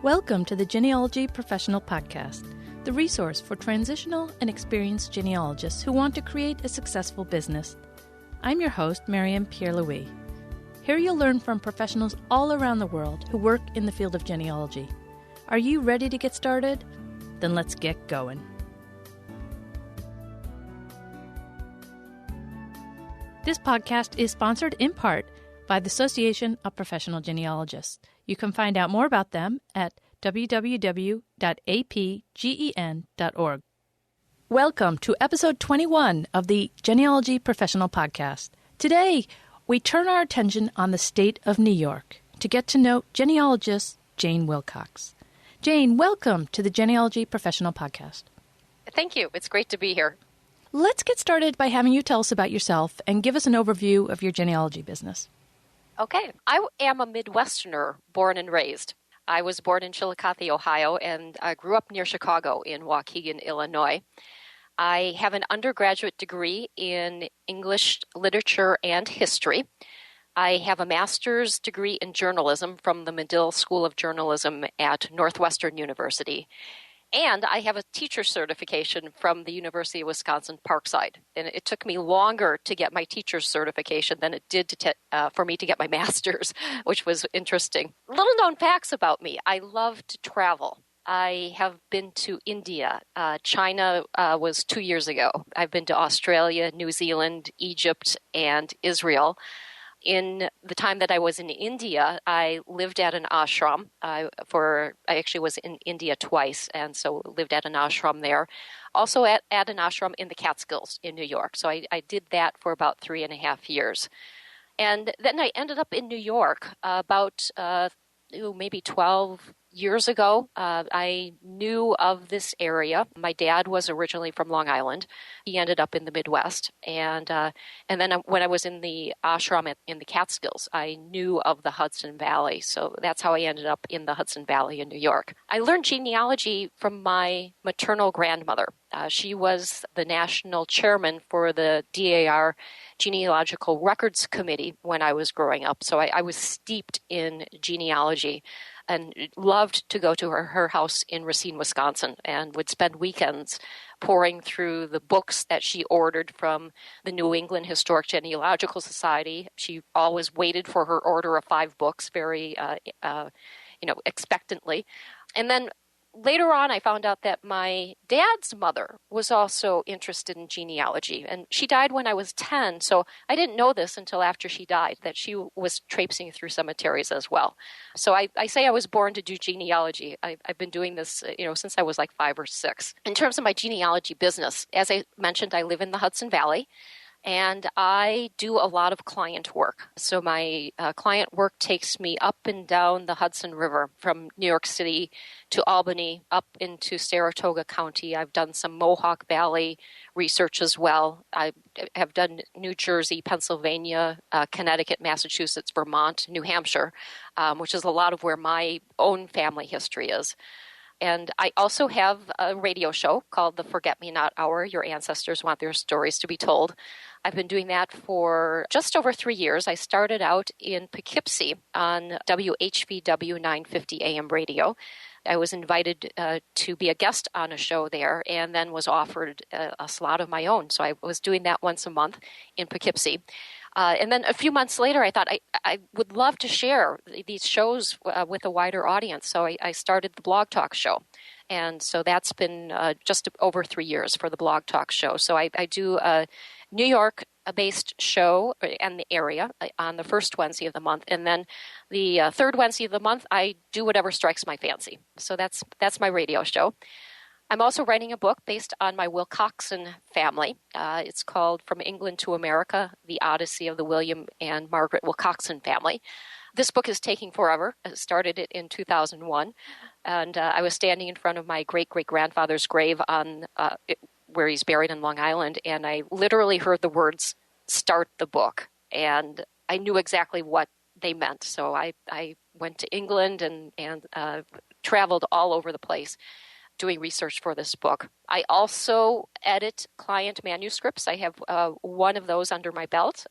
Welcome to the Genealogy Professional Podcast, the resource for transitional and experienced genealogists who want to create a successful business. I'm your host, Miriam Pierre-Louis. Here you'll learn from professionals all around the world who work in the field of genealogy. Are you ready to get started? Then let's get going. This podcast is sponsored in part by the Association of Professional Genealogists. You can find out more about them at www.apgen.org. Welcome to episode 21 of the Genealogy Professional Podcast. Today, we turn our attention on the state of New York to get to know genealogist Jane Wilcox. Jane, welcome to the Genealogy Professional Podcast. Thank you. It's great to be here. Let's get started by having you tell us about yourself and give us an overview of your genealogy business. Okay. I am a Midwesterner, born and raised. I was born in Chillicothe, Ohio, and I grew up near Chicago in Waukegan, Illinois. I have an undergraduate degree in English literature and history. I have a master's degree in journalism from the Medill School of Journalism at Northwestern University. And I have a teacher certification from the University of Wisconsin-Parkside. And it took me longer to get my teacher's certification than it did for me to get my master's, which was interesting. Little known facts about me. I love to travel. I have been to India. China was 2 years ago. I've been to Australia, New Zealand, Egypt, and Israel. In the time that I was in India, I lived at an ashram. I actually was in India twice, and so lived at an ashram there. Also at an ashram in the Catskills in New York. So I did that for about 3.5 years. And then I ended up in New York about maybe 12 years ago. I knew of this area. My dad was originally from Long Island. He ended up in the Midwest. And then when I was in the ashram in the Catskills, I knew of the Hudson Valley. So that's how I ended up in the Hudson Valley in New York. I learned genealogy from my maternal grandmother. She was the national chairman for the DAR Genealogical Records Committee when I was growing up. So I was steeped in genealogy and loved to go to her house in Racine, Wisconsin, and would spend weekends pouring through the books that she ordered from the New England Historic Genealogical Society. She always waited for her order of 5 books very, expectantly. And then later on, I found out that my dad's mother was also interested in genealogy, and she died when I was 10, so I didn't know this until after she died, that she was traipsing through cemeteries as well. So I say I was born to do genealogy. I've been doing this since I was like 5 or 6. In terms of my genealogy business, as I mentioned, I live in the Hudson Valley. And I do a lot of client work. So my client work takes me up and down the Hudson River from New York City to Albany, up into Saratoga County. I've done some Mohawk Valley research as well. I have done New Jersey, Pennsylvania, Connecticut, Massachusetts, Vermont, New Hampshire, which is a lot of where my own family history is. And I also have a radio show called the Forget-Me-Not Hour. Your ancestors want their stories to be told. I've been doing that for just over 3 years. I started out in Poughkeepsie on WHVW 950 AM radio. I was invited to be a guest on a show there and then was offered a slot of my own. So I was doing that once a month in Poughkeepsie. And then a few months later, I thought I would love to share these shows with a wider audience. So I started the Blog Talk show. And so that's been just over 3 years for the Blog Talk show. So I do a New York-based show in the area on the first Wednesday of the month. And then the third Wednesday of the month, I do whatever strikes my fancy. So that's my radio show. I'm also writing a book based on my Wilcoxon family. It's called From England to America, The Odyssey of the William and Margaret Wilcoxon Family. This book is taking forever. I started it in 2001, and I was standing in front of my great-great-grandfather's grave on where he's buried in Long Island, and I literally heard the words, "Start the book," and I knew exactly what they meant. So I went to England and traveled all over the place. doing research for this book. I also edit client manuscripts. I have one of those under my belt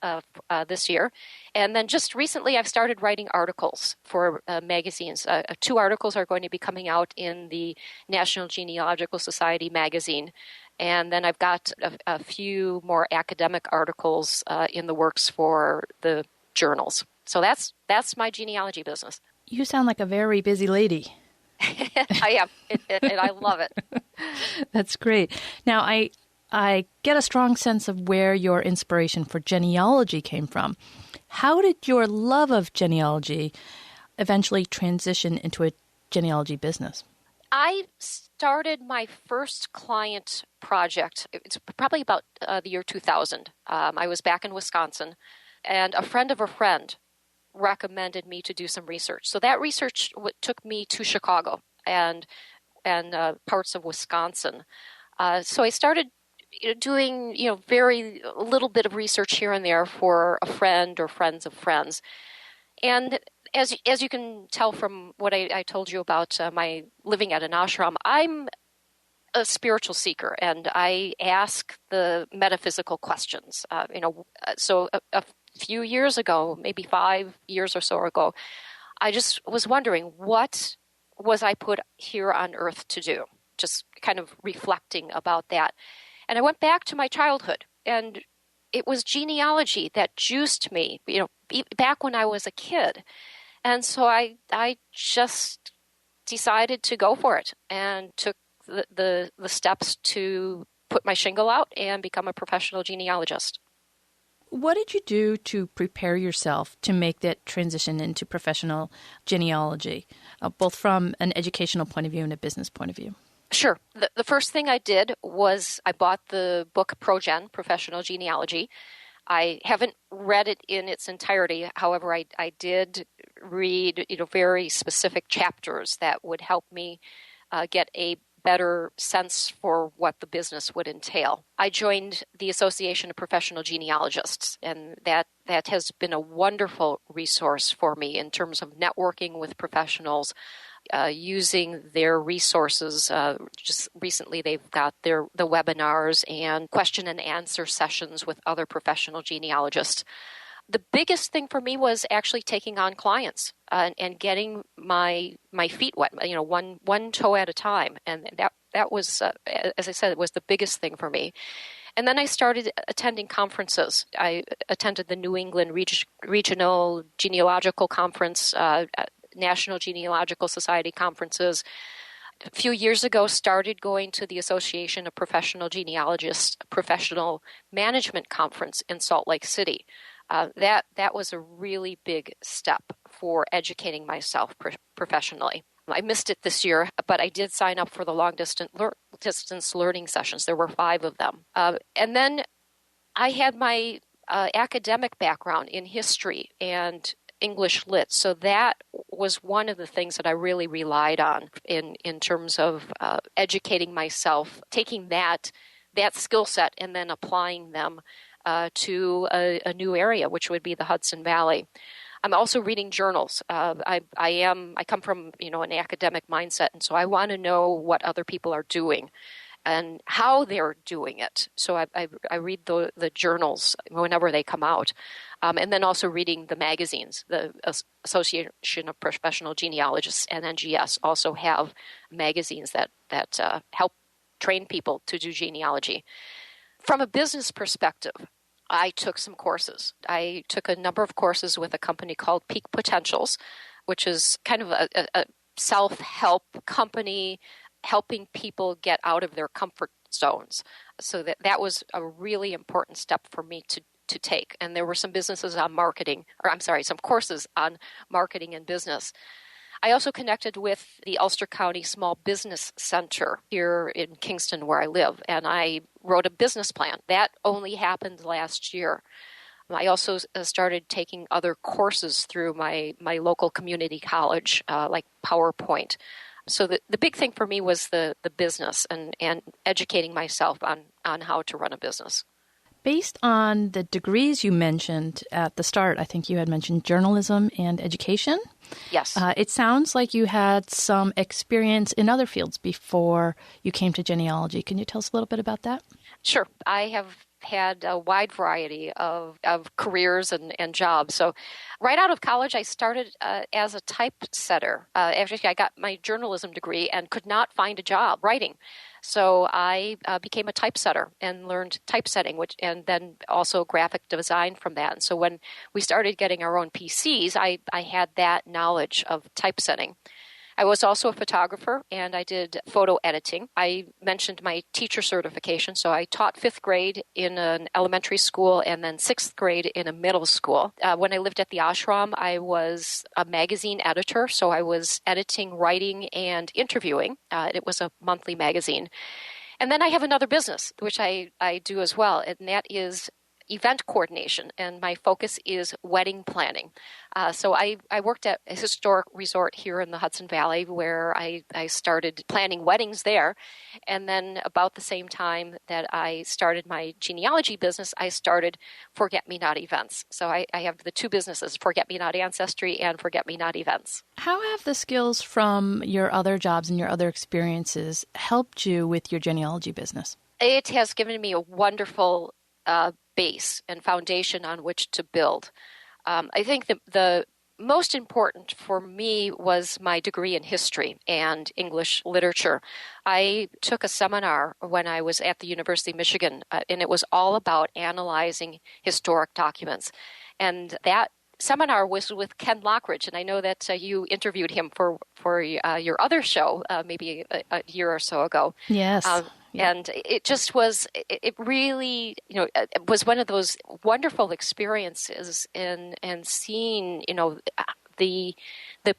this year. And then just recently, I've started writing articles for magazines. 2 articles are going to be coming out in the National Genealogical Society magazine. And then I've got a few more academic articles in the works for the journals. So that's my genealogy business. You sound like a very busy lady. I am, and I love it. That's great. Now, I get a strong sense of where your inspiration for genealogy came from. How did your love of genealogy eventually transition into a genealogy business? I started my first client project. It's probably about the year 2000. I was back in Wisconsin, and a friend of a friend recommended me to do some research. So that research took me to Chicago and parts of Wisconsin. So I started doing very little bit of research here and there for a friend or friends of friends. And as you can tell from what I told you about my living at an ashram, I'm a spiritual seeker, and I ask the metaphysical questions. So a few years ago, maybe 5 years or so ago, I just was wondering, what was I put here on earth to do? Just kind of reflecting about that. And I went back to my childhood, and it was genealogy that juiced me, back when I was a kid. And so I just decided to go for it and took the steps to put my shingle out and become a professional genealogist. What did you do to prepare yourself to make that transition into professional genealogy, both from an educational point of view and a business point of view? Sure. The first thing I did was I bought the book ProGen, Professional Genealogy. I haven't read it in its entirety. However, I did read very specific chapters that would help me get a better sense for what the business would entail. I joined the Association of Professional Genealogists, and that has been a wonderful resource for me in terms of networking with professionals, using their resources. Just recently, they've got the webinars and question and answer sessions with other professional genealogists. The biggest thing for me was actually taking on clients and getting my feet wet, one toe at a time. And that was, as I said, it was the biggest thing for me. And then I started attending conferences. I attended the New England Regional Genealogical Conference, National Genealogical Society conferences. A few years ago, started going to the Association of Professional Genealogists Professional Management Conference in Salt Lake City. That was a really big step for educating myself professionally. I missed it this year, but I did sign up for the long-distance learning sessions. There were 5 of them. And then I had my academic background in history and English Lit, so that was one of the things that I really relied on in terms of educating myself, taking that skill set and then applying them to a new area, which would be the Hudson Valley. I'm also reading journals. I come from an academic mindset, and so I want to know what other people are doing and how they're doing it. So I read the journals whenever they come out, and then also reading the magazines. The Association of Professional Genealogists and NGS also have magazines that help train people to do genealogy. From a business perspective, I took some courses. I took a number of courses with a company called Peak Potentials, which is kind of a self-help company helping people get out of their comfort zones. So that was a really important step for me to take. And there were some some courses on marketing and business. I also connected with the Ulster County Small Business Center here in Kingston, where I live, and I wrote a business plan. That only happened last year. I also started taking other courses through my local community college, like PowerPoint. So the big thing for me was the business and educating myself on how to run a business. Based on the degrees you mentioned at the start, I think you had mentioned journalism and education. Yes. It sounds like you had some experience in other fields before you came to genealogy. Can you tell us a little bit about that? Sure. I have had a wide variety of careers and jobs. So right out of college, I started as a typesetter. Actually, I got my journalism degree and could not find a job writing. So I became a typesetter and learned typesetting, and then also graphic design from that. And so when we started getting our own PCs, I had that knowledge of typesetting. I was also a photographer, and I did photo editing. I mentioned my teacher certification, so I taught 5th grade in an elementary school and then 6th grade in a middle school. When I lived at the ashram, I was a magazine editor, so I was editing, writing, and interviewing. It was a monthly magazine. And then I have another business, which I do as well, and that is event coordination, and my focus is wedding planning. So I worked at a historic resort here in the Hudson Valley where I started planning weddings there. And then about the same time that I started my genealogy business, I started Forget-Me-Not events. So I have the two businesses, Forget-Me-Not Ancestry and Forget-Me-Not events. How have the skills from your other jobs and your other experiences helped you with your genealogy business? It has given me a wonderful base and foundation on which to build. I think the most important for me was my degree in history and English literature. I took a seminar when I was at the University of Michigan, and it was all about analyzing historic documents. And that seminar was with Ken Lockridge, and I know that you interviewed him for your other show maybe a year or so ago. Yes. Yeah. And it just was, it really, it was one of those wonderful experiences and seeing, the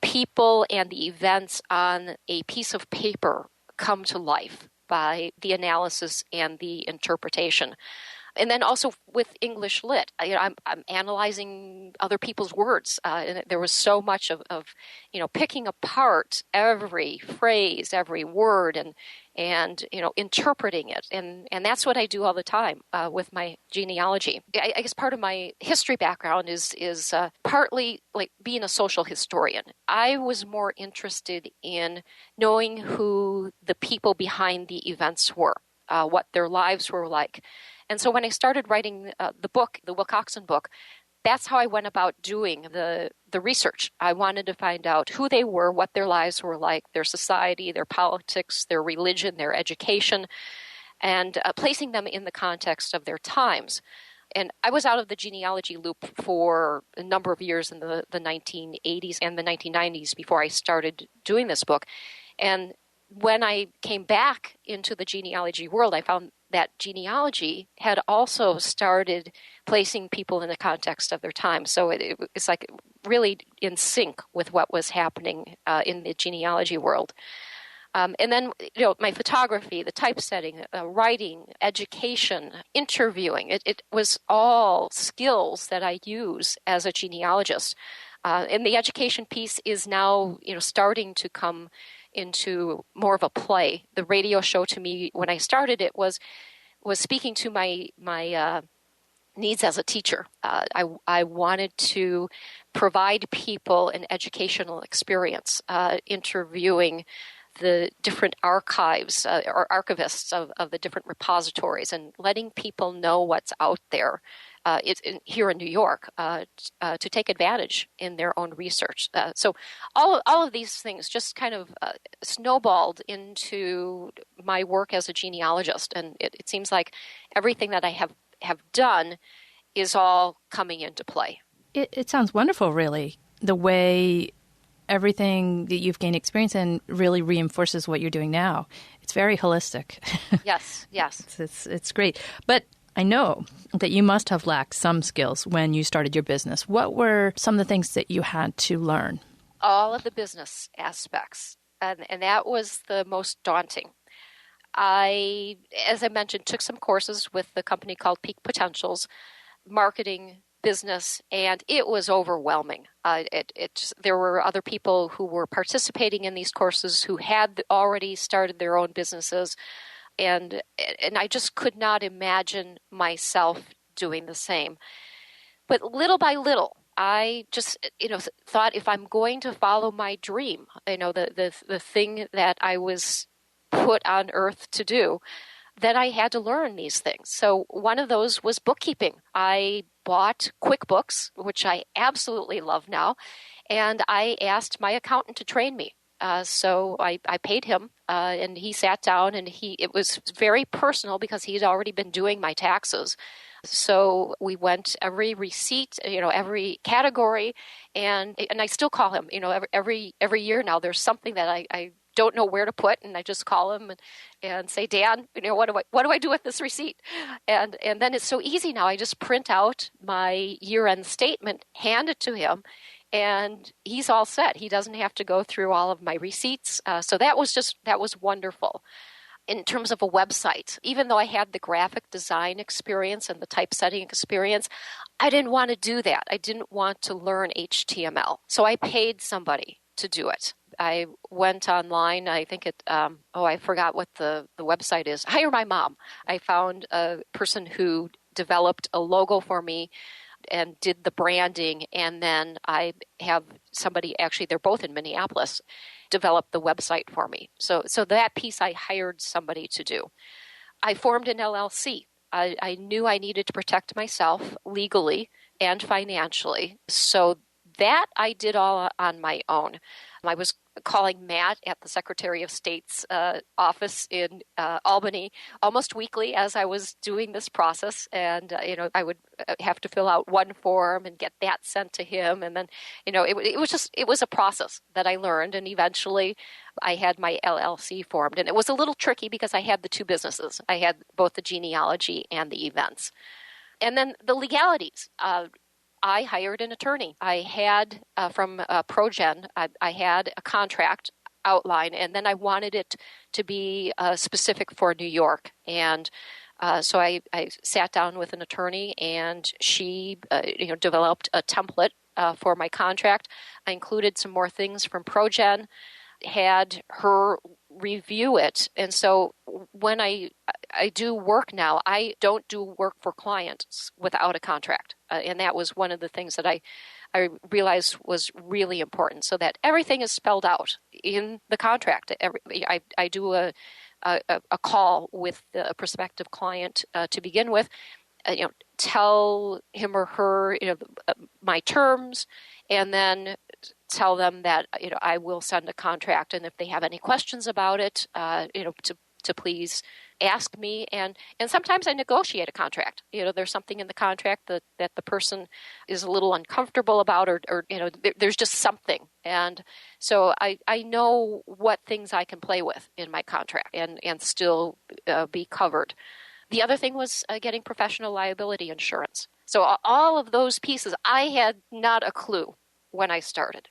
people and the events on a piece of paper come to life by the analysis and the interpretation. And then also with English Lit, I'm analyzing other people's words, and there was so much of picking apart every phrase, every word, and interpreting it, and that's what I do all the time with my genealogy. I guess part of my history background is partly like being a social historian. I was more interested in knowing who the people behind the events were, what their lives were like. And so when I started writing the book, the Wilcoxon book, that's how I went about doing the research. I wanted to find out who they were, what their lives were like, their society, their politics, their religion, their education, and placing them in the context of their times. And I was out of the genealogy loop for a number of years in the 1980s and the 1990s before I started doing this book. And when I came back into the genealogy world, I found that genealogy had also started placing people in the context of their time. So it's like really in sync with what was happening in the genealogy world. And then, my photography, the typesetting, writing, education, interviewing, it was all skills that I use as a genealogist. And the education piece is now, starting to come into more of a play. The radio show, to me, when I started it, was speaking to my needs as a teacher. I wanted to provide people an educational experience, interviewing the different archives or archivists of the different repositories and letting people know what's out there here in New York to take advantage in their own research. So all of these things just kind of snowballed into my work as a genealogist. And it seems like everything that I have done is all coming into play. It sounds wonderful, really, the way everything that you've gained experience in really reinforces what you're doing now. It's very holistic. Yes. It's great. But I know that you must have lacked some skills when you started your business. What were some of the things that you had to learn? All of the business aspects, and that was the most daunting. I, as I mentioned, took some courses with the company called Peak Potentials, marketing, business, and it was overwhelming. There were other people who were participating in these courses who had already started their own businesses. And I just could not imagine myself doing the same. But little by little, I just, thought if I'm going to follow my dream, the thing that I was put on earth to do, then I had to learn these things. So one of those was bookkeeping. I bought QuickBooks, which I absolutely love now, and I asked my accountant to train me. So I paid him, and he sat down, and it was very personal because he'd already been doing my taxes. So we went every receipt, every category, and I still call him. Every year now, there's something that I don't know where to put, and I just call him and say, Dan, what do I do with this receipt? And then it's so easy now. I just print out my year-end statement, hand it to him, and he's all set. He doesn't have to go through all of my receipts. So that was wonderful. In terms of a website, even though I had the graphic design experience and the typesetting experience, I didn't want to do that. I didn't want to learn HTML. So I paid somebody to do it. I went online. I think I forgot what the website is. Hire My Mom. I found a person who developed a logo for me and did the branding. And then I have somebody, actually, they're both in Minneapolis, develop the website for me. So that piece I hired somebody to do. I formed an LLC. I knew I needed to protect myself legally and financially. So that I did all on my own. I was calling Matt at the Secretary of State's office in Albany almost weekly as I was doing this process. And, I would have to fill out one form and get that sent to him. And then, it was a process that I learned. And eventually I had my LLC formed. And it was a little tricky because I had the two businesses. I had both the genealogy and the events. And then the legalities. I hired an attorney. I had, from ProGen, I had a contract outline, and then I wanted it to be specific for New York. And so I sat down with an attorney, and she developed a template for my contract. I included some more things from ProGen, had her review it. And so when I do work now, I don't do work for clients without a contract. And that was one of the things that I realized was really important, so that everything is spelled out in the contract. I do a call with the prospective client to begin with, tell him or her, my terms, and then tell them that, I will send a contract. And if they have any questions about it, to please ask me. And sometimes I negotiate a contract. There's something in the contract that the person is a little uncomfortable about, or there's just something. And so I know what things I can play with in my contract and still be covered. The other thing was getting professional liability insurance. So all of those pieces, I had not a clue when I started.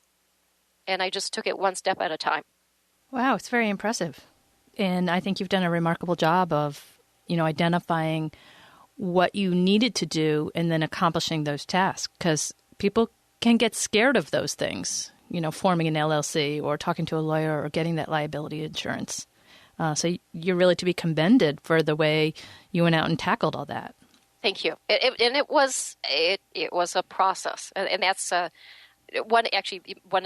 And I just took it one step at a time. Wow, it's very impressive. And I think you've done a remarkable job of, identifying what you needed to do and then accomplishing those tasks. Because people can get scared of those things, forming an LLC or talking to a lawyer or getting that liability insurance. So you're really to be commended for the way you went out and tackled all that. Thank you. It was a process, and that's one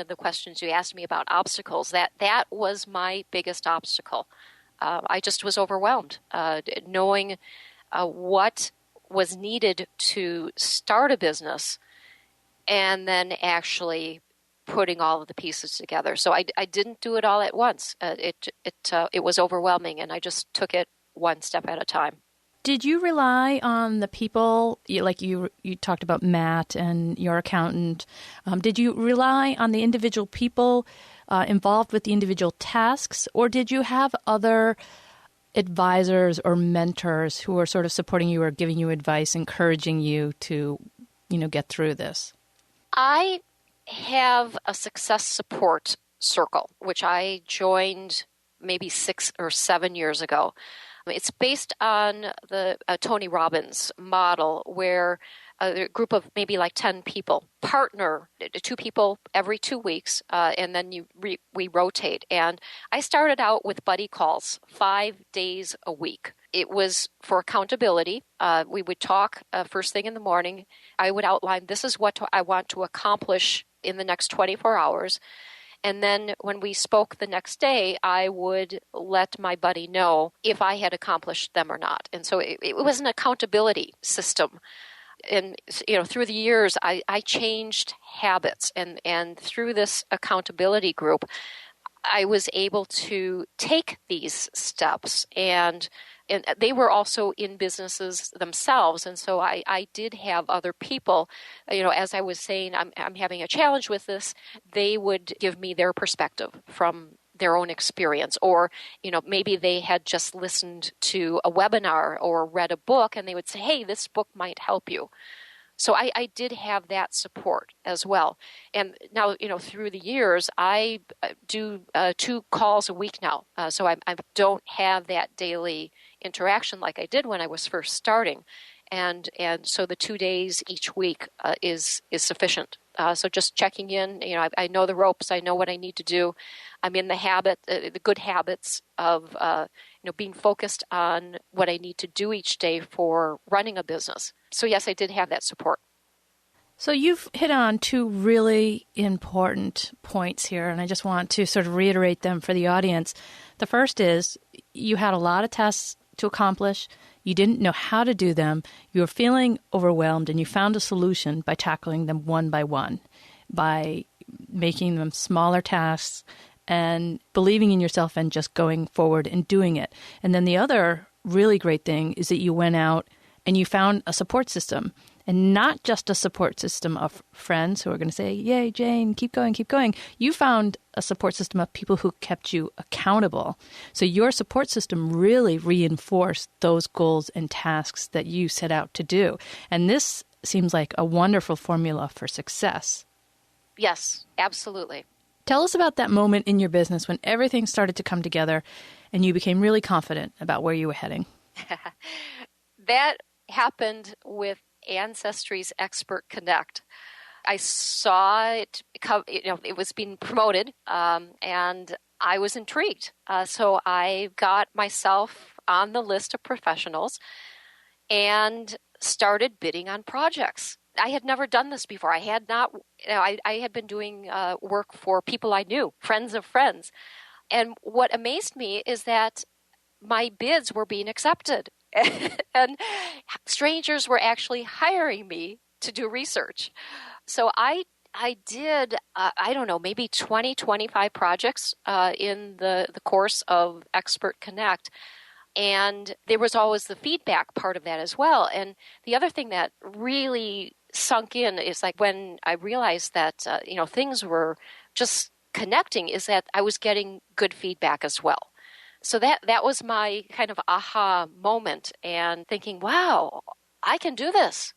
of the questions you asked me about obstacles. That was my biggest obstacle. I just was overwhelmed, knowing what was needed to start a business, and then actually putting all of the pieces together. So I didn't do it all at once. It was overwhelming, and I just took it one step at a time. Did you rely on the people, like you talked about Matt and your accountant, did you rely on the individual people involved with the individual tasks, or did you have other advisors or mentors who were sort of supporting you or giving you advice, encouraging you to, get through this? I have a success support circle, which I joined maybe 6 or 7 years ago. It's based on the Tony Robbins model, where a group of maybe like 10 people, partner 2 people every 2 weeks, and then we rotate. And I started out with buddy calls 5 days a week. It was for accountability. We would talk first thing in the morning. I would outline, this is what I want to accomplish in the next 24 hours. And then when we spoke the next day, I would let my buddy know if I had accomplished them or not. And so it was an accountability system. And through the years, I changed habits. And through this accountability group, I was able to take these steps, and they were also in businesses themselves. And so I did have other people, as I was saying, I'm having a challenge with this. They would give me their perspective from their own experience, or, maybe they had just listened to a webinar or read a book, and they would say, hey, this book might help you. So I did have that support as well. And now, through the years, I do 2 calls a week now. So I don't have that daily interaction like I did when I was first starting. And so the 2 days each week is sufficient. So just checking in, I know the ropes. I know what I need to do. I'm in the habit, the good habits of, being focused on what I need to do each day for running a business. So yes, I did have that support. So you've hit on 2 really important points here, and I just want to sort of reiterate them for the audience. The first is you had a lot of tasks to accomplish. You didn't know how to do them. You were feeling overwhelmed, and you found a solution by tackling them one by one, by making them smaller tasks and believing in yourself and just going forward and doing it. And then the other really great thing is that you went out and you found a support system, and not just a support system of friends who are going to say, yay, Jane, keep going, keep going. You found a support system of people who kept you accountable. So your support system really reinforced those goals and tasks that you set out to do. And this seems like a wonderful formula for success. Yes, absolutely. Tell us about that moment in your business when everything started to come together and you became really confident about where you were heading. That happened with Ancestry's Expert Connect. I saw it, it was being promoted, and I was intrigued. So I got myself on the list of professionals and started bidding on projects. I had never done this before. I had not, I had been doing work for people I knew, friends of friends. And what amazed me is that my bids were being accepted. And strangers were actually hiring me to do research. So I did, maybe 20, 25 projects in the course of Expert Connect. And there was always the feedback part of that as well. And the other thing that really sunk in is like when I realized that, things were just connecting, is that I was getting good feedback as well. So that was my kind of aha moment, and thinking, wow, I can do this.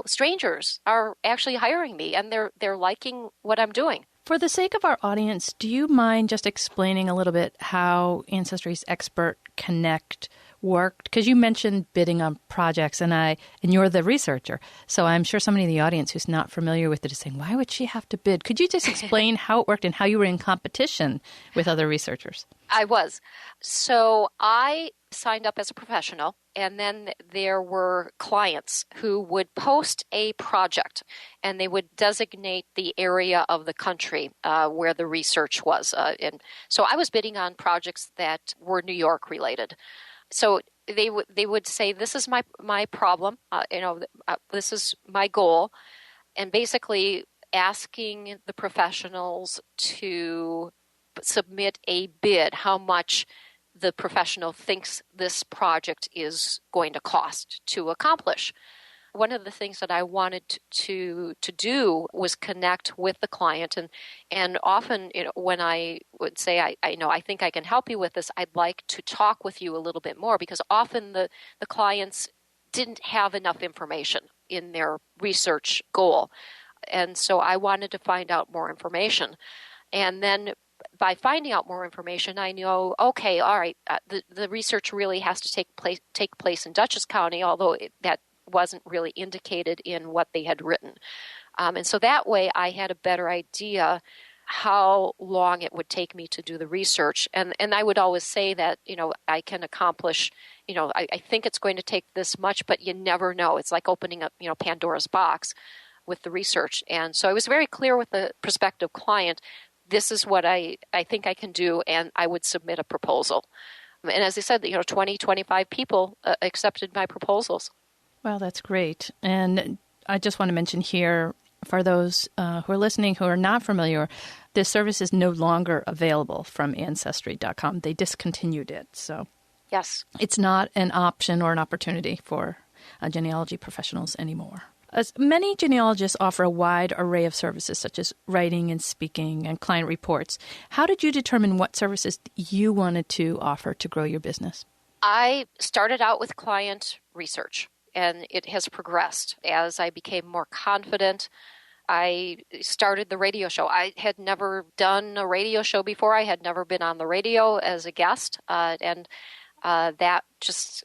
Strangers are actually hiring me, and they're liking what I'm doing. For the sake of our audience, do you mind just explaining a little bit how Ancestry's Expert Connect worked? Because you mentioned bidding on projects, and you're the researcher. So I'm sure somebody in the audience who's not familiar with it is saying, why would she have to bid? Could you just explain how it worked and how you were in competition with other researchers? I was. So I signed up as a professional, and then there were clients who would post a project, and they would designate the area of the country where the research was. And so I was bidding on projects that were New York related. So they would say, this is my problem, this is my goal, and basically asking the professionals to submit a bid, how much the professional thinks this project is going to cost to accomplish. One of the things that I wanted to do was connect with the client, and often when I would say I think I can help you with this, I'd like to talk with you a little bit more, because often the clients didn't have enough information in their research goal, and so I wanted to find out more information. And then by finding out more information, I know, okay, all right, the research really has to take place in Dutchess County, although that wasn't really indicated in what they had written. And so that way I had a better idea how long it would take me to do the research. And I would always say that, I can accomplish, I think it's going to take this much, but you never know. It's like opening up, Pandora's box with the research. And so I was very clear with the prospective client, this is what I think I can do, and I would submit a proposal. And as I said, 20, 25 people accepted my proposals. Well, that's great. And I just want to mention here, for those who are listening who are not familiar, this service is no longer available from Ancestry.com. They discontinued it. So yes, it's not an option or an opportunity for genealogy professionals anymore. As many genealogists offer a wide array of services, such as writing and speaking and client reports. How did you determine what services you wanted to offer to grow your business? I started out with client research, and it has progressed. As I became more confident, I started the radio show. I had never done a radio show before. I had never been on the radio as a guest, and that just,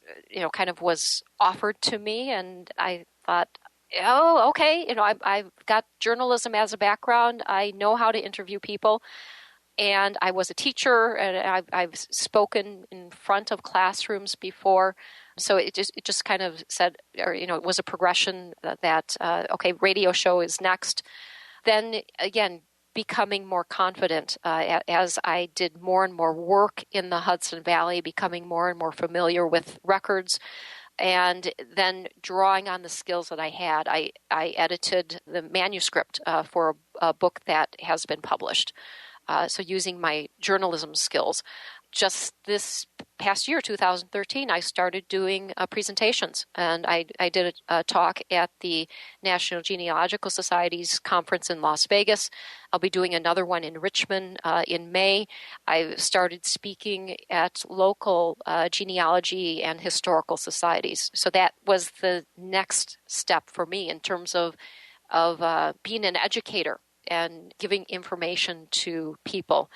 kind of was offered to me, and I thought, oh, okay, I've got journalism as a background. I know how to interview people. And I was a teacher, and I've spoken in front of classrooms before. So it just kind of said, it was a progression that, okay, radio show is next. Then again, becoming more confident as I did more and more work in the Hudson Valley, becoming more and more familiar with records, and then drawing on the skills that I had. I edited the manuscript for a book that has been published. So using my journalism skills. Just this past year, 2013, I started doing presentations, and I did a talk at the National Genealogical Society's conference in Las Vegas. I'll be doing another one in Richmond in May. I started speaking at local genealogy and historical societies. So that was the next step for me in terms of being an educator and giving information to people.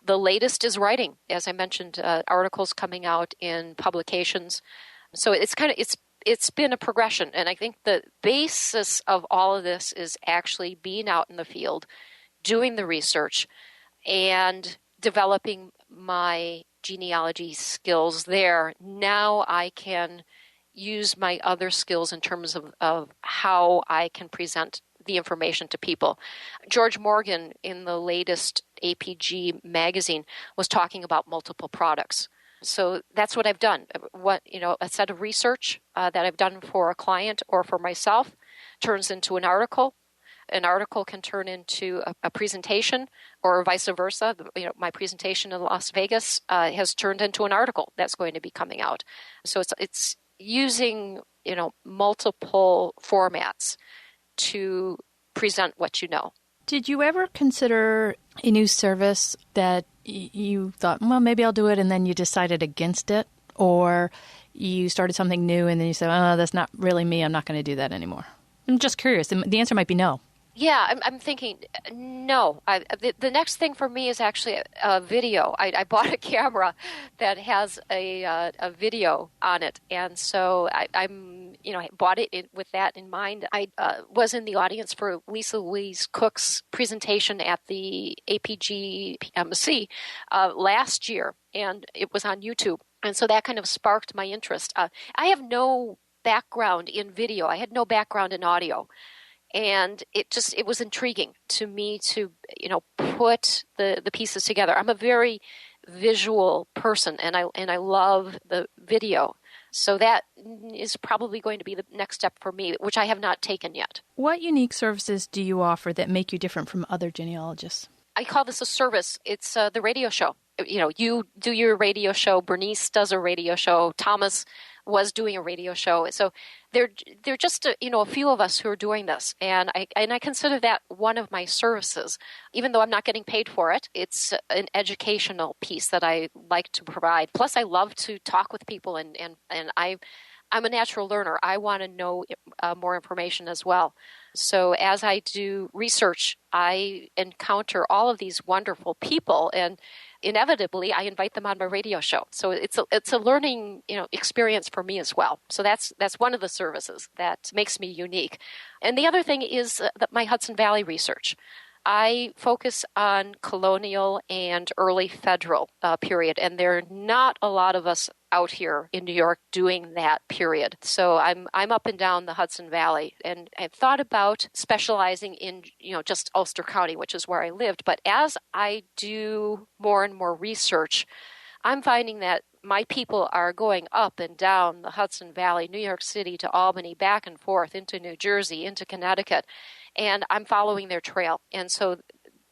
The latest is writing, as I mentioned, articles coming out in publications. So it's been a progression, and I think the basis of all of this is actually being out in the field, doing the research, and developing my genealogy skills there. Now I can use my other skills in terms of how I can present the information to people. George Morgan, in the latest APG magazine, was talking about multiple products. So that's what I've done. A set of research that I've done for a client or for myself turns into an article. An article can turn into a presentation, or vice versa. My presentation in Las Vegas has turned into an article that's going to be coming out. So it's using multiple formats to present what you know. Did you ever consider a new service that you thought, well, maybe I'll do it, and then you decided against it? Or you started something new and then you said, oh, that's not really me, I'm not going to do that anymore? I'm just curious. The answer might be no. Yeah, I'm thinking, no. The next thing for me is actually a video. I bought a camera that has a video on it, and so I'm bought it with that in mind. I was in the audience for Lisa Louise Cook's presentation at the APG Message last year, and it was on YouTube, and so that kind of sparked my interest. I have no background in video. I had no background in audio. And it was intriguing to me to, put the pieces together. I'm a very visual person, and I love the video. So that is probably going to be the next step for me, which I have not taken yet. What unique services do you offer that make you different from other genealogists? I call this a service. It's the radio show. You do your radio show. Bernice does a radio show. Thomas was doing a radio show. So they're just a few of us who are doing this, and I consider that one of my services. Even though I'm not getting paid for it, it's an educational piece that I like to provide. Plus, I love to talk with people, and I'm a natural learner. I want to know more information as well. So as I do research, I encounter all of these wonderful people, and inevitably I invite them on my radio show. So it's a learning, experience for me as well. So that's one of the services that makes me unique. And the other thing is my Hudson Valley research. I focus on colonial and early federal period, and there are not a lot of us out here in New York doing that period. So I'm up and down the Hudson Valley, and I've thought about specializing in just Ulster County, which is where I lived. But as I do more and more research, I'm finding that my people are going up and down the Hudson Valley, New York City to Albany, back and forth into New Jersey, into Connecticut, and I'm following their trail. And so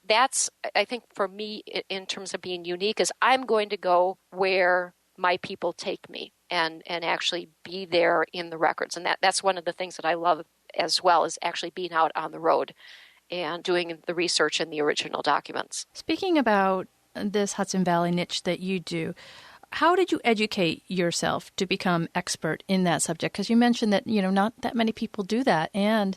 that's, I think, for me, in terms of being unique, is I'm going to go where my people take me and actually be there in the records. And that's one of the things that I love as well, is actually being out on the road and doing the research in the original documents. Speaking about this Hudson Valley niche that you do, how did you educate yourself to become expert in that subject? Because you mentioned that, not that many people do that. And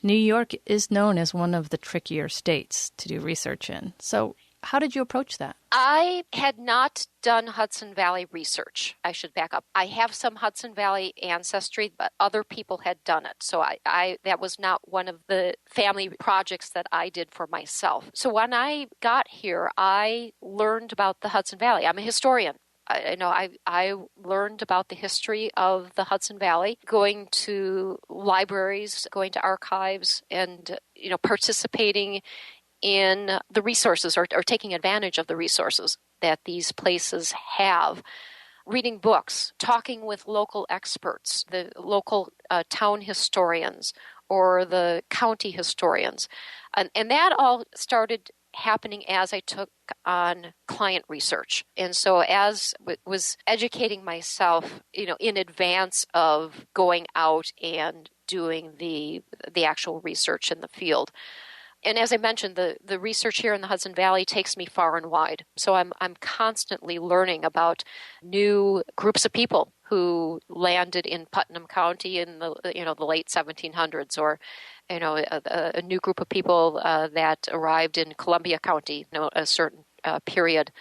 New York is known as one of the trickier states to do research in. So how did you approach that? I had not done Hudson Valley research. I should back up. I have some Hudson Valley ancestry, but other people had done it. So I that was not one of the family projects that I did for myself. So when I got here, I learned about the Hudson Valley. I'm a historian. I learned about the history of the Hudson Valley, going to libraries, going to archives, and participating in the resources or taking advantage of the resources that these places have. Reading books, talking with local experts, the local town historians or the county historians. And that all started happening as I took on client research. And so as was educating myself, in advance of going out and doing the actual research in the field. And as I mentioned, the research here in the Hudson Valley takes me far and wide. So I'm constantly learning about new groups of people who landed in Putnam County in the late 1700s, or a new group of people that arrived in Columbia County, a certain period.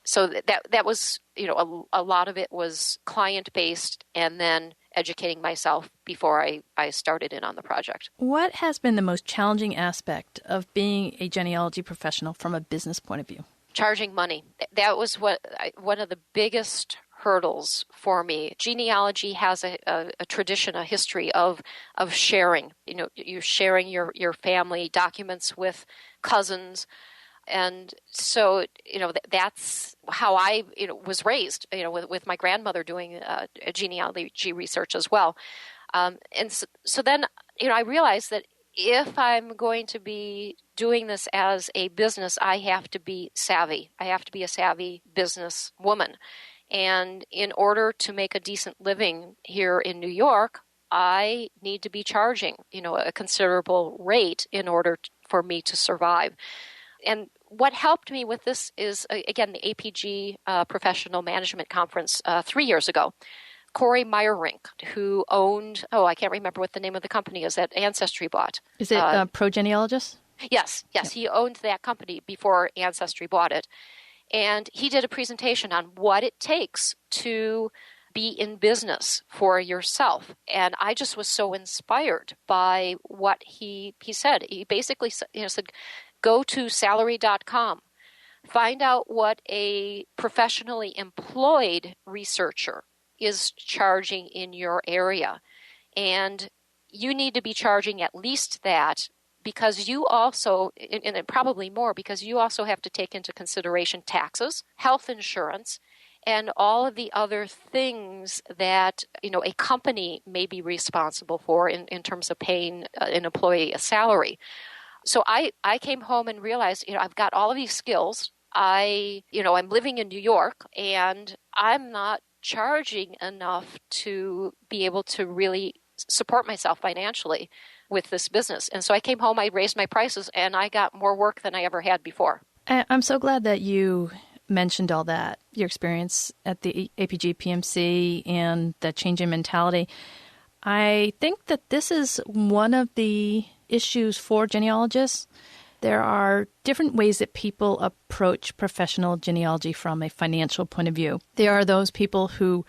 So that was, a lot of it was client-based, and then educating myself before I started in on the project. What has been the most challenging aspect of being a genealogy professional from a business point of view? Charging money. That was one of the biggest hurdles for me. Genealogy has a tradition, a history of sharing. You're sharing your family documents with cousins. And so, that's how I, was raised, with my grandmother doing genealogy research as well. And so then, I realized that if I'm going to be doing this as a business, I have to be savvy. I have to be a savvy business woman. And in order to make a decent living here in New York, I need to be charging, a considerable rate in order for me to survive. And what helped me with this is, again, the APG Professional Management Conference 3 years ago. Corey Meyerink, who owned, I can't remember what the name of the company is that Ancestry bought. Is it ProGenealogist? Yes. Yeah. He owned that company before Ancestry bought it. And he did a presentation on what it takes to be in business for yourself. And I just was so inspired by what he said. He basically said, go to salary.com, find out what a professionally employed researcher is charging in your area. And you need to be charging at least that, because you also, and probably more, because you also have to take into consideration taxes, health insurance, and all of the other things that, a company may be responsible for in terms of paying an employee a salary. So I came home and realized, I've got all of these skills. I'm living in New York, and I'm not charging enough to be able to really support myself financially with this business. And so I came home, I raised my prices, and I got more work than I ever had before. I'm so glad that you mentioned all that, your experience at the APG PMC and the change in mentality. I think that this is one of the issues for genealogists, There are different ways that people approach professional genealogy from a financial point of view. There are those people who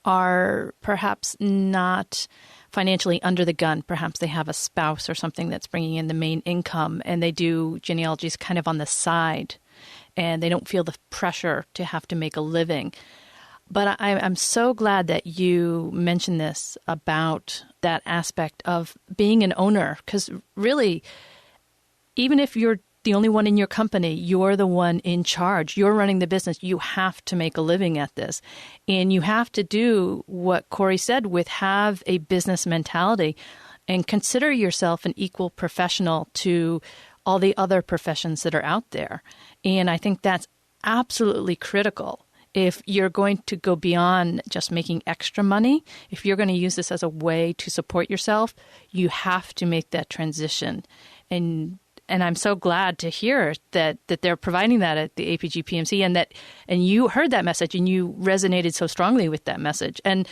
are perhaps not financially under the gun. Perhaps they have a spouse or something that's bringing in the main income, and they do genealogies kind of on the side, and they don't feel the pressure to have to make a living. But I'm so glad that you mentioned this about that aspect of being an owner, because really, even if you're the only one in your company, you're the one in charge. You're running the business. You have to make a living at this. And you have to do what Corey said with have a business mentality and consider yourself an equal professional to all the other professions that are out there. And I think that's absolutely critical. If you're going to go beyond just making extra money, if you're going to use this as a way to support yourself, you have to make that transition. And I'm so glad to hear that they're providing that at the APG PMC, and you heard that message and you resonated so strongly with that message. And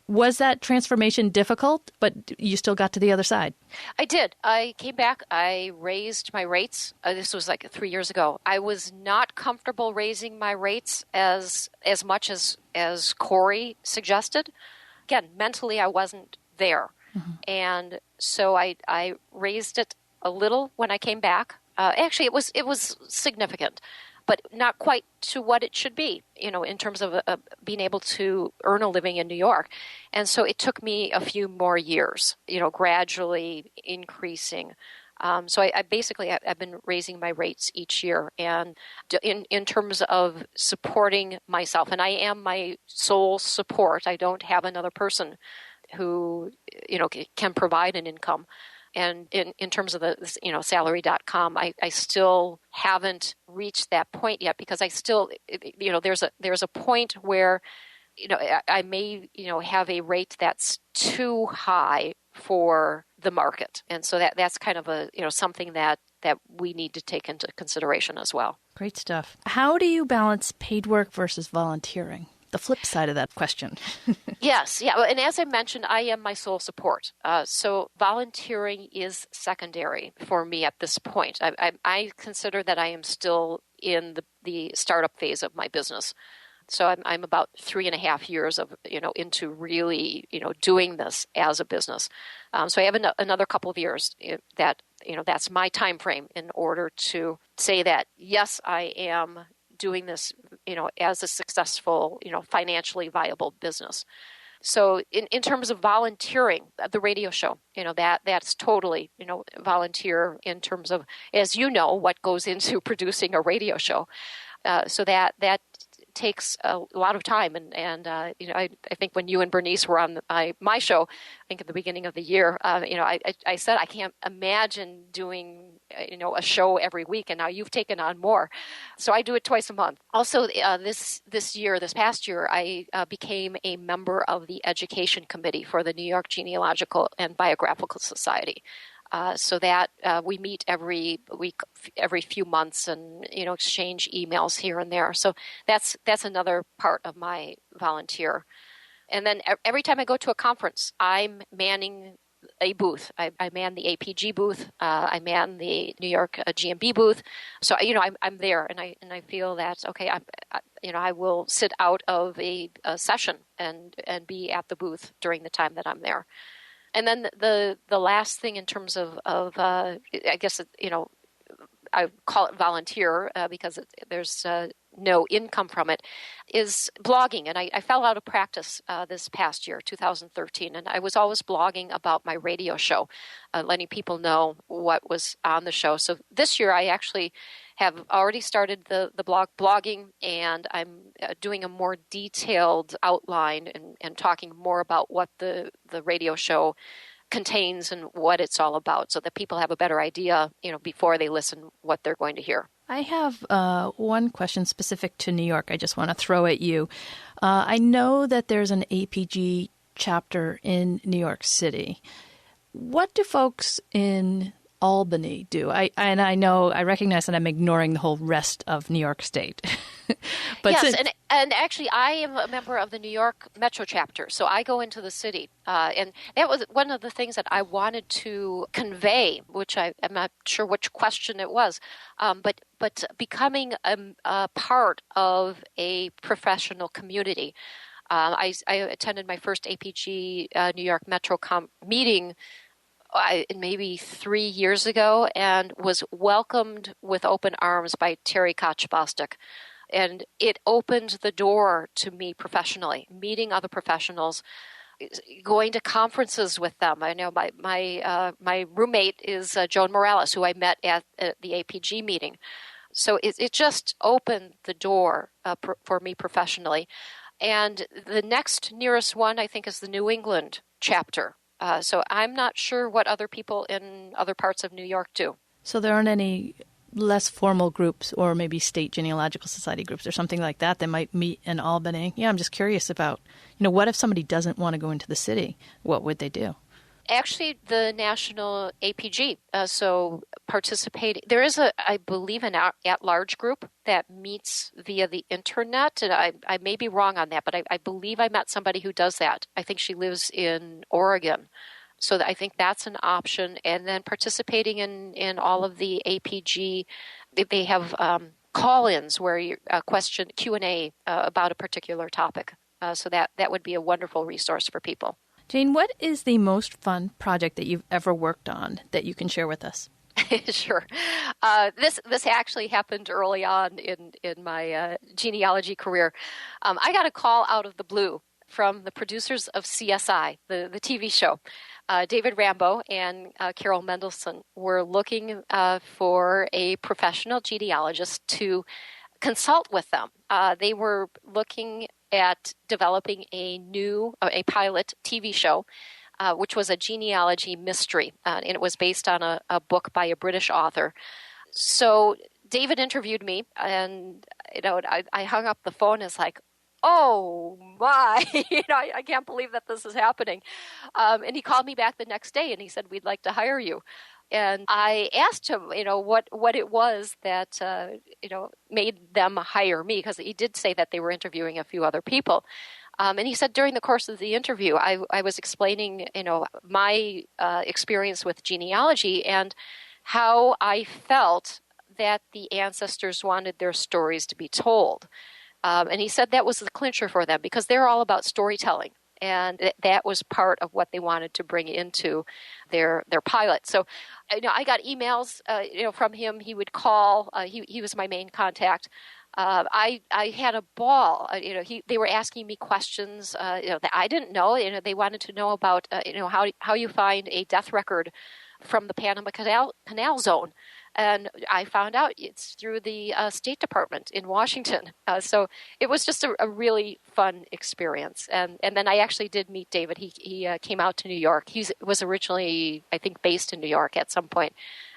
was that transformation difficult, but you still got to the other side? I did. I came back. I raised my rates. This was like 3 years ago. I was not comfortable raising my rates as much as Corey suggested. Again, mentally, I wasn't there. Mm-hmm. And so I raised it a little when I came back. Actually, it was significant, but not quite to what it should be, in terms of being able to earn a living in New York. And so it took me a few more years, gradually increasing. So I've been raising my rates each year, and in terms of supporting myself, and I am my sole support. I don't have another person who, can provide an income. And in terms of the, salary.com, I still haven't reached that point yet, because I still, there's a point where, I may, have a rate that's too high for the market. And so that's kind of something that we need to take into consideration as well. Great stuff. How do you balance paid work versus volunteering? The flip side of that question. Yes. Yeah. And as I mentioned, I am my sole support. So volunteering is secondary for me at this point. I consider that I am still in the startup phase of my business. So I'm about 3.5 years of, into really, doing this as a business. So I have another couple of years that, that's my time frame in order to say that, yes, I am doing this, as a successful, financially viable business. So in terms of volunteering, the radio show, that's totally, volunteer in terms of, as what goes into producing a radio show. So that takes a lot of time. And I think when you and Bernice were on my show, I think at the beginning of the year, I said I can't imagine doing, a show every week. And now you've taken on more. So I do it twice a month. Also, this past year, I became a member of the education committee for the New York Genealogical and Biographical Society. So that we meet every week, every few months, and exchange emails here and there. So that's another part of my volunteer. And then every time I go to a conference, I'm manning a booth. I man the APG booth. I man the New York G&B booth. So I'm there, and I feel that okay. I will sit out of a session and be at the booth during the time that I'm there. And then the last thing in terms of I guess, I call it volunteer because there's no income from it, is blogging. And I fell out of practice this past year, 2013. And I was always blogging about my radio show, letting people know what was on the show. So this year I actually have already started the blogging, and I'm doing a more detailed outline and talking more about what the radio show contains and what it's all about, so that people have a better idea, before they listen, what they're going to hear. I have one question specific to New York I just want to throw at you. I know that there's an APG chapter in New York City. What do folks in Albany do? I recognize that I'm ignoring the whole rest of New York State. But yes, and actually, I am a member of the New York Metro chapter, so I go into the city, and that was one of the things that I wanted to convey, which I'm not sure which question it was, but becoming a part of a professional community. I attended my first APG New York Metro meeting maybe 3 years ago, and was welcomed with open arms by Terry Koch-Bostic. And it opened the door to me professionally, meeting other professionals, going to conferences with them. I know my roommate is Joan Morales, who I met at the APG meeting. So it just opened the door for me professionally. And the next nearest one, I think, is the New England chapter. So I'm not sure what other people in other parts of New York do. So there aren't any less formal groups or maybe state genealogical society groups or something like that might meet in Albany? Yeah, I'm just curious about, what if somebody doesn't want to go into the city? What would they do? Actually, the national APG, so participating, there is I believe, an at-large group that meets via the internet, and I may be wrong on that, but I believe I met somebody who does that. I think she lives in Oregon. So I think that's an option. And then participating in all of the APG, they have call-ins where you question Q&A about a particular topic. So that would be a wonderful resource for people. Jane, what is the most fun project that you've ever worked on that you can share with us? Sure. This actually happened early on in my genealogy career. I got a call out of the blue from the producers of CSI, the TV show. David Rambo and Carol Mendelson were looking for a professional genealogist to consult with them. They were looking at developing a pilot TV show, which was a genealogy mystery, and it was based on a book by a British author. So David interviewed me, and I hung up the phone. It's like, oh my, I can't believe that this is happening. And he called me back the next day and he said, we'd like to hire you. And I asked him, what it was that, made them hire me, because he did say that they were interviewing a few other people. And he said during the course of the interview, I was explaining, my experience with genealogy and how I felt that the ancestors wanted their stories to be told. And he said that was the clincher for them because they're all about storytelling. And that was part of what they wanted to bring into their pilot. So, I got emails, from him. He would call. He was my main contact. I had a ball. They were asking me questions, that I didn't know. They wanted to know about, how you find a death record from the Panama Canal Zone. And I found out it's through the State Department in Washington. So it was just a really fun experience. And then I actually did meet David. He came out to New York. He was originally, I think, based in New York at some point.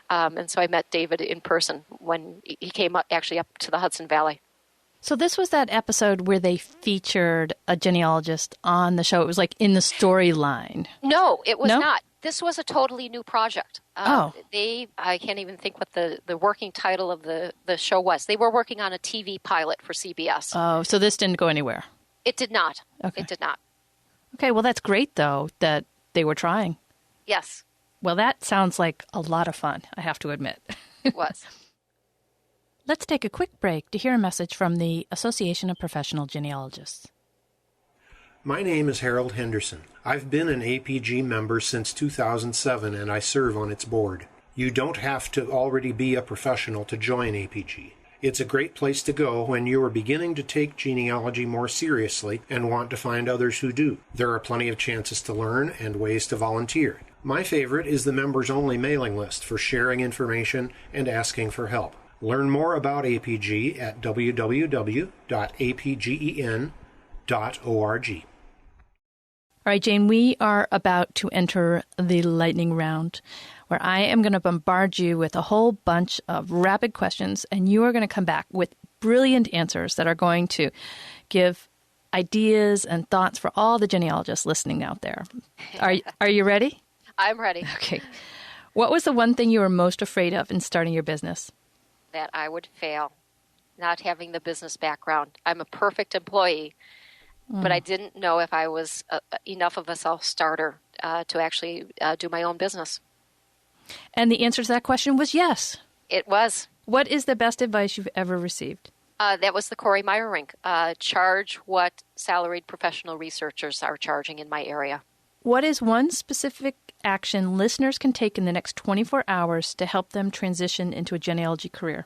And so I met David in person when he came up to the Hudson Valley. So this was that episode where they featured a genealogist on the show. It was like in the storyline. No, it was not. This was a totally new project. I can't even think what the working title of the show was. They were working on a TV pilot for CBS. Oh, so this didn't go anywhere? It did not. Okay. It did not. Okay, well, that's great, though, that they were trying. Yes. Well, that sounds like a lot of fun, I have to admit. It was. Let's take a quick break to hear a message from the Association of Professional Genealogists. My name is Harold Henderson. I've been an APG member since 2007 and I serve on its board. You don't have to already be a professional to join APG. It's a great place to go when you are beginning to take genealogy more seriously and want to find others who do. There are plenty of chances to learn and ways to volunteer. My favorite is the members-only mailing list for sharing information and asking for help. Learn more about APG at www.apgen.org. All right, Jane, we are about to enter the lightning round, where I am going to bombard you with a whole bunch of rapid questions, and you are going to come back with brilliant answers that are going to give ideas and thoughts for all the genealogists listening out there. Are you ready? I'm ready. Okay. What was the one thing you were most afraid of in starting your business? That I would fail, not having the business background. I'm a perfect employee, but I didn't know if I was enough of a self-starter to actually do my own business. And the answer to that question was yes. It was. What is the best advice you've ever received? That was the Corey Meyerink. Charge what salaried professional researchers are charging in my area. What is one specific action listeners can take in the next 24 hours to help them transition into a genealogy career?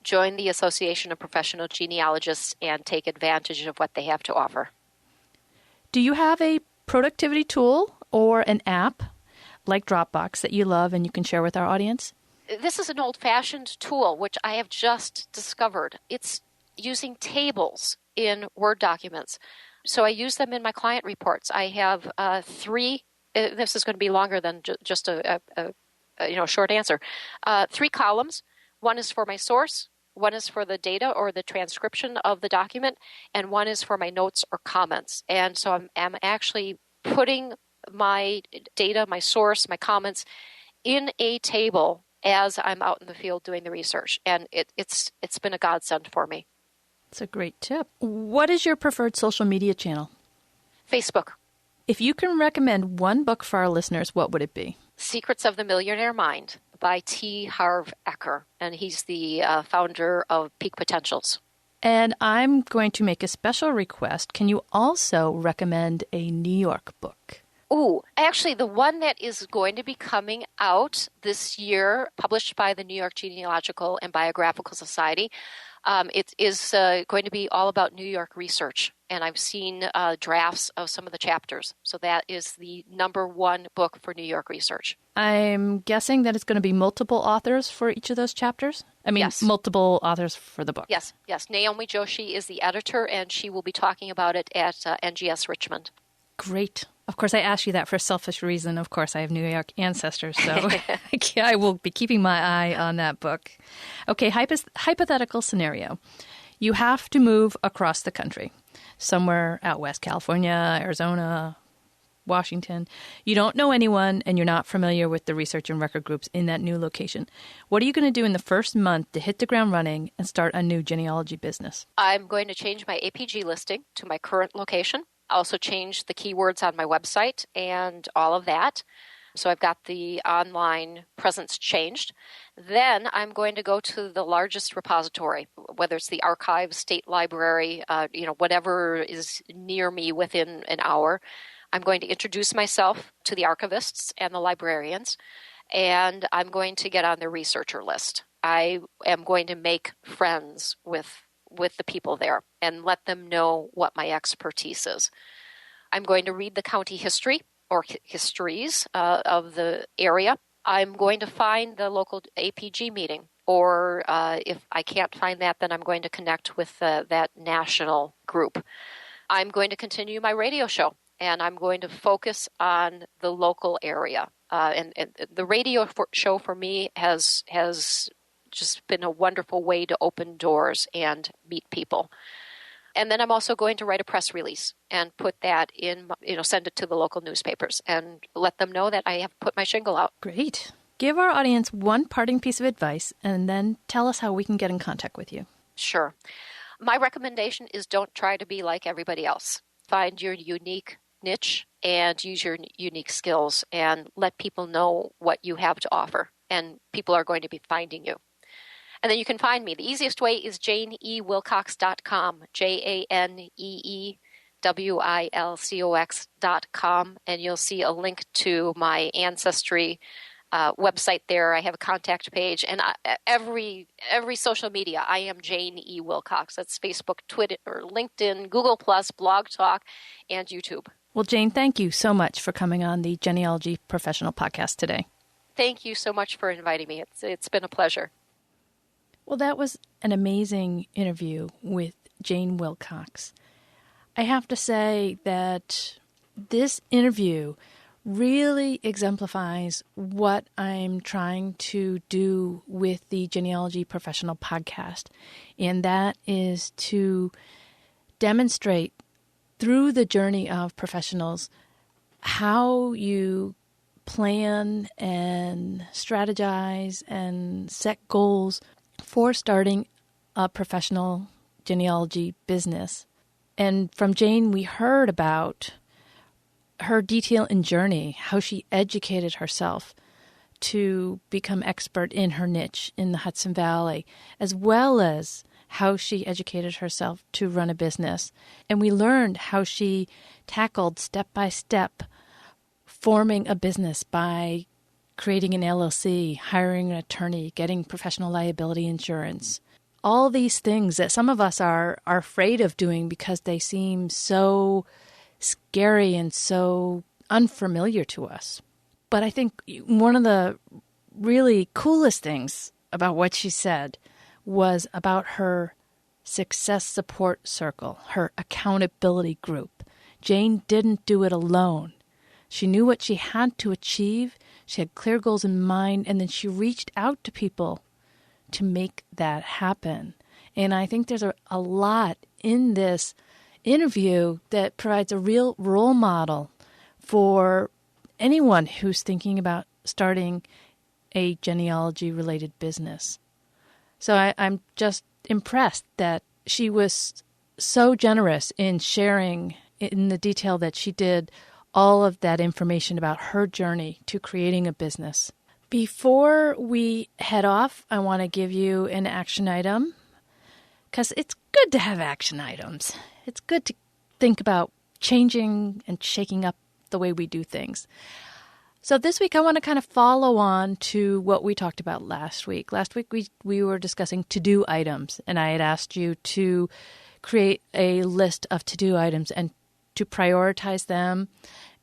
Join the Association of Professional Genealogists and take advantage of what they have to offer. Do you have a productivity tool or an app like Dropbox that you love and you can share with our audience? This is an old-fashioned tool, which I have just discovered. It's using tables in Word documents. So I use them in my client reports. I have 3, this is going to be longer than just a short answer. 3 columns. One is for my source, one is for the data or the transcription of the document, and one is for my notes or comments. And so I'm actually putting my data, my source, my comments in a table as I'm out in the field doing the research. And it's been a godsend for me. It's a great tip. What is your preferred social media channel? Facebook. If you can recommend one book for our listeners, what would it be? Secrets of the Millionaire Mind by T. Harv Eker. And he's the founder of Peak Potentials. And I'm going to make a special request. Can you also recommend a New York book? Ooh, actually, the one that is going to be coming out this year, published by the New York Genealogical and Biographical Society, it is going to be all about New York research. And I've seen drafts of some of the chapters. So that is the #1 book for New York research. I'm guessing that it's going to be multiple authors for each of those chapters? Yes. Multiple authors for the book. Yes. Naomi Joshi is the editor, and she will be talking about it at NGS Richmond. Great. Of course, I asked you that for a selfish reason. Of course, I have New York ancestors, so I will be keeping my eye on that book. Okay, hypothetical scenario. You have to move across the country, somewhere out west, California, Arizona, Washington. You don't know anyone, and you're not familiar with the research and record groups in that new location. What are you going to do in the first month to hit the ground running and start a new genealogy business? I'm going to change my APG listing to my current location. Also change the keywords on my website and all of that. So I've got the online presence changed. Then I'm going to go to the largest repository, whether it's the archive, state library, whatever is near me within an hour. I'm going to introduce myself to the archivists and the librarians, and I'm going to get on their researcher list. I am going to make friends with the people there and let them know what my expertise is. I'm going to read the county history or histories of the area. I'm going to find the local APG meeting, or if I can't find that, then I'm going to connect with that national group. I'm going to continue my radio show, and I'm going to focus on the local area. And the radio show for me has just been a wonderful way to open doors and meet people. And then I'm also going to write a press release and put that in, send it to the local newspapers and let them know that I have put my shingle out. Great. Give our audience one parting piece of advice and then tell us how we can get in contact with you. Sure. My recommendation is don't try to be like everybody else. Find your unique niche and use your unique skills and let people know what you have to offer. And people are going to be finding you. And then you can find me. The easiest way is JaneEWilcox.com, JaneEWilcox.com, and you'll see a link to my Ancestry website there. I have a contact page, and every social media, I am Jane E. Wilcox. That's Facebook, Twitter, LinkedIn, Google+, Blog Talk, and YouTube. Well, Jane, thank you so much for coming on the Genealogy Professional Podcast today. Thank you so much for inviting me. It's been a pleasure. Well, that was an amazing interview with Jane Wilcox. I have to say that this interview really exemplifies what I'm trying to do with the Genealogy Professional Podcast, and that is to demonstrate through the journey of professionals how you plan and strategize and set goals for starting a professional genealogy business. And from Jane, we heard about her detail and journey, how she educated herself to become expert in her niche in the Hudson Valley, as well as how she educated herself to run a business. And we learned how she tackled step by step forming a business by creating an LLC, hiring an attorney, getting professional liability insurance. All these things that some of us are afraid of doing because they seem so scary and so unfamiliar to us. But I think one of the really coolest things about what she said was about her success support circle, her accountability group. Jane didn't do it alone. She knew what she had to achieve. She had clear goals in mind, and then she reached out to people to make that happen. And I think there's a lot in this interview that provides a real role model for anyone who's thinking about starting a genealogy-related business. So I'm just impressed that she was so generous in sharing in the detail that she did all of that information about her journey to creating a business. Before we head off, I want to give you an action item because it's good to have action items. It's good to think about changing and shaking up the way we do things. So this week I want to kind of follow on to what we talked about last week. Last week we were discussing to-do items, and I had asked you to create a list of to-do items and to prioritize them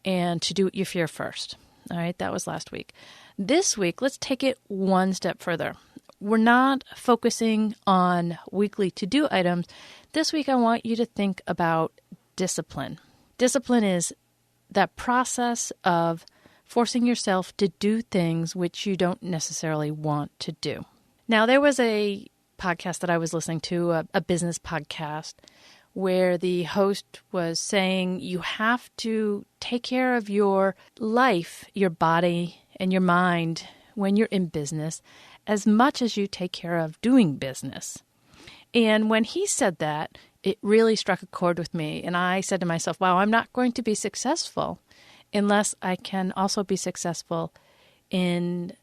and to do what you fear first. All right, that was last week. This week, let's take it one step further. We're not focusing on weekly to-do items. This week, I want you to think about discipline. Discipline is that process of forcing yourself to do things which you don't necessarily want to do. Now, there was a podcast that I was listening to, a business podcast, where the host was saying you have to take care of your life, your body, and your mind when you're in business as much as you take care of doing business. And when he said that, it really struck a chord with me. And I said to myself, wow, I'm not going to be successful unless I can also be successful in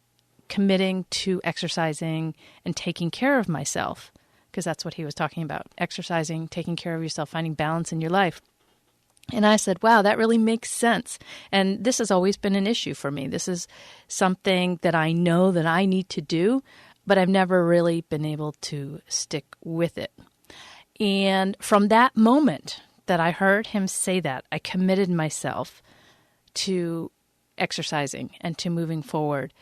committing to exercising and taking care of myself. Because that's what he was talking about, exercising, taking care of yourself, finding balance in your life. And I said, wow, that really makes sense. And this has always been an issue for me. This is something that I know that I need to do, but I've never really been able to stick with it. And from that moment that I heard him say that, I committed myself to exercising and to moving forward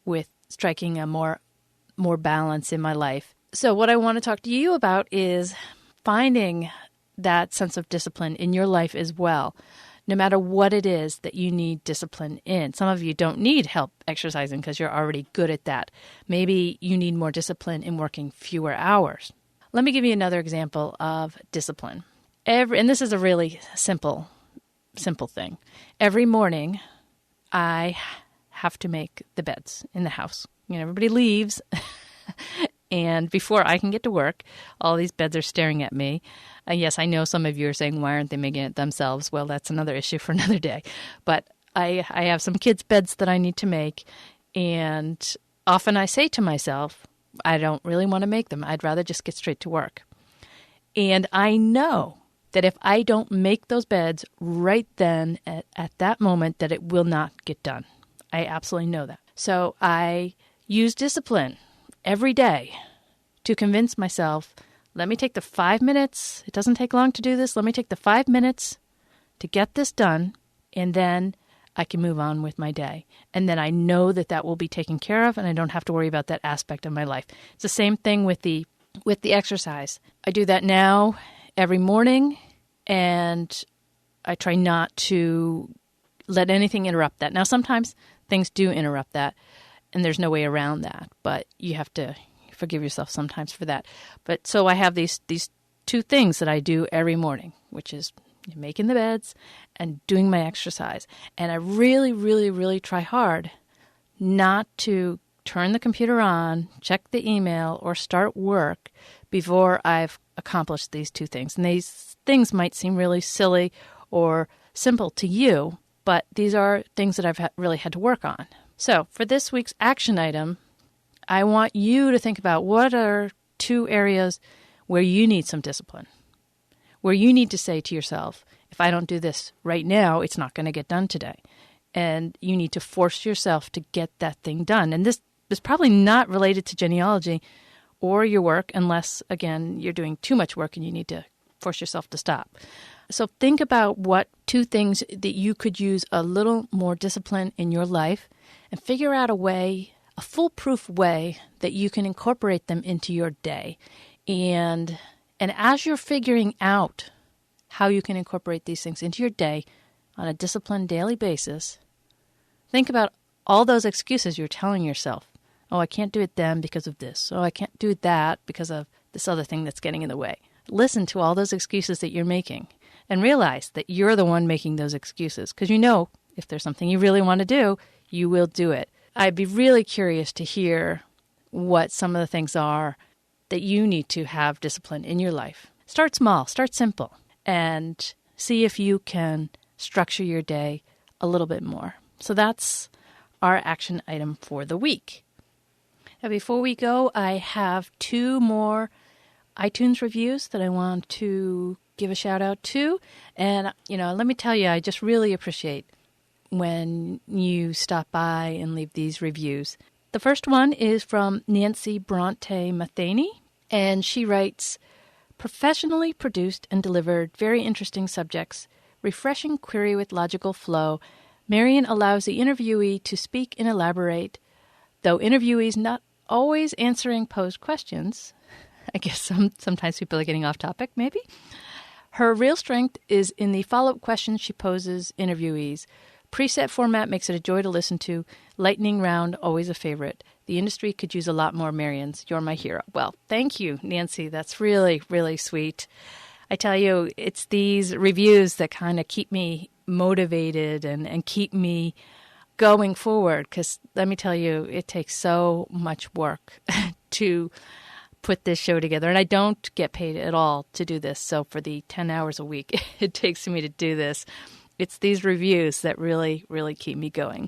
with striking a more balance in my life. So what I want to talk to you about is finding that sense of discipline in your life as well, no matter what it is that you need discipline in. Some of you don't need help exercising because you're already good at that. Maybe you need more discipline in working fewer hours. Let me give you another example of discipline. And this is a really simple thing. Every morning, I have to make the beds in the house. Everybody leaves. And before I can get to work, all these beds are staring at me. Yes, I know some of you are saying, why aren't they making it themselves? Well, that's another issue for another day. But I have some kids' beds that I need to make. And often I say to myself, I don't really want to make them. I'd rather just get straight to work. And I know that if I don't make those beds right then at that moment, that it will not get done. I absolutely know that. So I use discipline every day to convince myself, let me take the 5 minutes. It doesn't take long to do this. Let me take the 5 minutes to get this done, and then I can move on with my day. And then I know that will be taken care of, and I don't have to worry about that aspect of my life. It's the same thing with the exercise. I do that now every morning, and I try not to let anything interrupt that. Now, sometimes things do interrupt that, and there's no way around that, but you have to forgive yourself sometimes for that. But so I have these two things that I do every morning, which is making the beds and doing my exercise. And I really, really, really try hard not to turn the computer on, check the email, or start work before I've accomplished these two things. And these things might seem really silly or simple to you, but these are things that I've really had to work on. So for this week's action item, I want you to think about what are 2 areas where you need some discipline, where you need to say to yourself, if I don't do this right now, it's not going to get done today. And you need to force yourself to get that thing done. And this is probably not related to genealogy or your work unless, again, you're doing too much work and you need to force yourself to stop. So think about what 2 things that you could use a little more discipline in your life and figure out a way, a foolproof way that you can incorporate them into your day. And as you're figuring out how you can incorporate these things into your day on a disciplined daily basis, think about all those excuses you're telling yourself. Oh, I can't do it then because of this. Oh, I can't do that because of this other thing that's getting in the way. Listen to all those excuses that you're making and realize that you're the one making those excuses, because you know if there's something you really want to do, you will do it. I'd be really curious to hear what some of the things are that you need to have discipline in your life. Start small, start simple, and see if you can structure your day a little bit more. So that's our action item for the week. Now, before we go, I have 2 more iTunes reviews that I want to give a shout out to. And, let me tell you, I just really appreciate when you stop by and leave these reviews. The first one is from Nancy Bronte Matheny, and she writes, professionally produced and delivered very interesting subjects, refreshing query with logical flow. Marian allows the interviewee to speak and elaborate, though interviewees not always answering posed questions. I guess sometimes people are getting off topic, maybe. Her real strength is in the follow-up questions she poses interviewees. Preset format makes it a joy to listen to. Lightning round, always a favorite. The industry could use a lot more Marians. You're my hero. Well, thank you, Nancy. That's really, really sweet. I tell you, it's these reviews that kind of keep me motivated and keep me going forward, because let me tell you, it takes so much work to put this show together, and I don't get paid at all to do this. So for the 10 hours a week it takes me to do this, it's these reviews that really, really keep me going.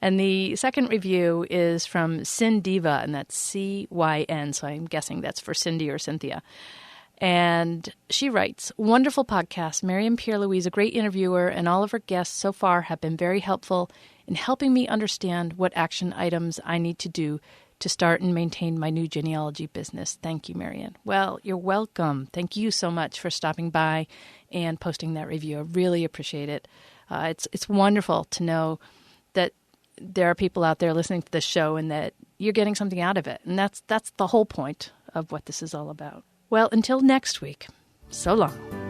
And the second review is from Cindiva, and that's C-Y-N, so I'm guessing that's for Cindy or Cynthia. And she writes, wonderful podcast. Marian Pierre-Louise, a great interviewer, and all of her guests so far have been very helpful in helping me understand what action items I need to do to start and maintain my new genealogy business. Thank you, Marian. Well, you're welcome. Thank you so much for stopping by and posting that review. I really appreciate it. It's wonderful to know that there are people out there listening to this show and that you're getting something out of it. And that's the whole point of what this is all about. Well, until next week, so long.